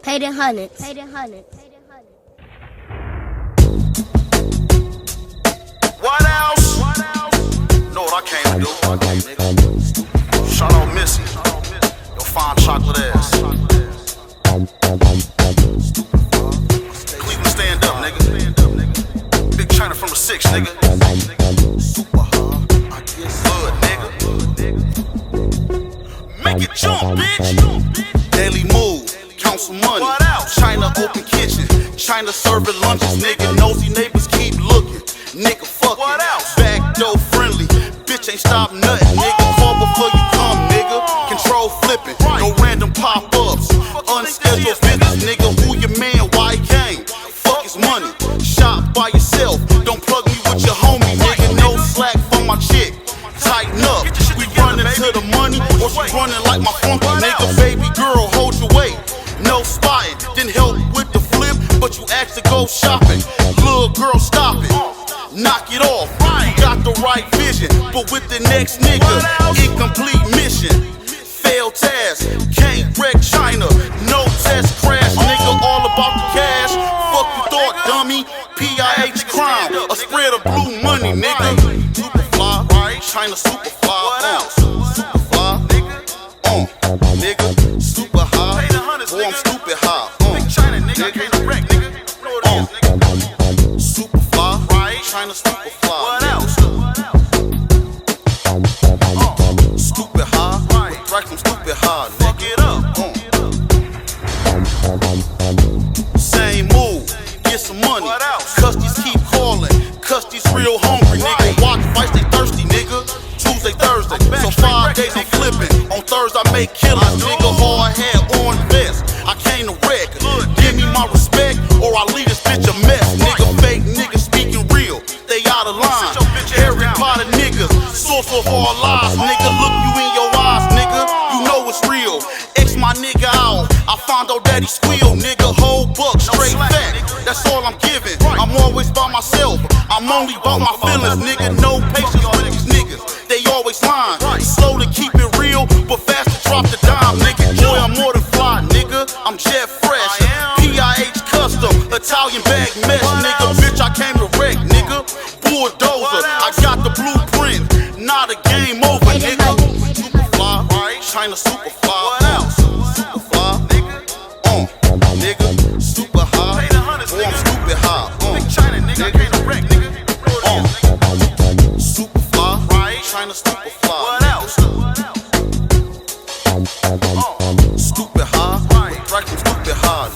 Pay the hundreds. Pay the hundreds. What else? Know what I came to do? Shout out Missy. Your fine chocolate ass. Cleveland stand up, nigga. Big China from the 6, nigga. Super hard. I guess good, nigga. Make it jump, bitch. Daily move. Count some money. What else? China open kitchen. China serving lunches, nigga. Nosy neighbors keep looking. Nigga, fuck what it. Else? Backdoor friendly. Bitch ain't stop nothing, nigga. Fall before you come, nigga. Control flipping. No random pop-ups. Unscheduled visits, nigga. Who your man? Why he came? Fuck his money. Shop by yourself. Don't plug me with your homie, nigga. No slack from my chick. Tighten up. We running to the money, or she running like my funky nigga. Baby girl, hold your weight. No spotting. Didn't help with the flip, but you asked to go shopping. Little girl, stop it. Knock it off. You got the right vision, but with the next nigga, incomplete mission. Failed task, can't wreck China. No test crash, nigga, all about the cash. Fuck you thought, dummy. PIH crime, a spread of blue money, nigga. Superfly, right? China superfly. What else? Superfly, nigga. Nigga, super high. Boy, I'm stupid high. China, nigga, can't wreck, nigga. Superfly, right? China superfly. What else? Stupid high, right? Right from stupid high. Fuck it up. Same move, get some money. What else? Custies keep calling. Custies real hungry, nigga. Watch fights, they thirsty, nigga. Tuesday, Thursday, so 5 days I'm flipping. On Thursday I make killers, nigga. Hard hat on vest. I came to wreck. Give me my respect, or I leave this bitch a mess, nigga. Fake niggas speaking real, they out of line. Harry Potter niggas, source of all lies, nigga. Look you in your eyes, nigga. You know it's real. X my nigga out. I found out that he squeal, nigga. Whole buck, straight fact. That's all I'm giving. I'm always by myself. I'm only about my feelings, nigga. No patience with these niggas. They always lying. Slow to keep it real, but fast to drop the dime, nigga. Boy, I'm more than fly, nigga. I'm jet fresh. PIH custom, Italian bag mesh, nigga. Bitch, I came to wreck, nigga. Bulldozer, I got the blueprint. Not a game over, nigga. Superfly, right? China superfly. What else? Superfly, nigga. Nigga, super high. Boy, I'm stupid high. China, nigga, can't to wreck, nigga. Superfly, right? China superfly. What else? Stupid high, right from stupid high.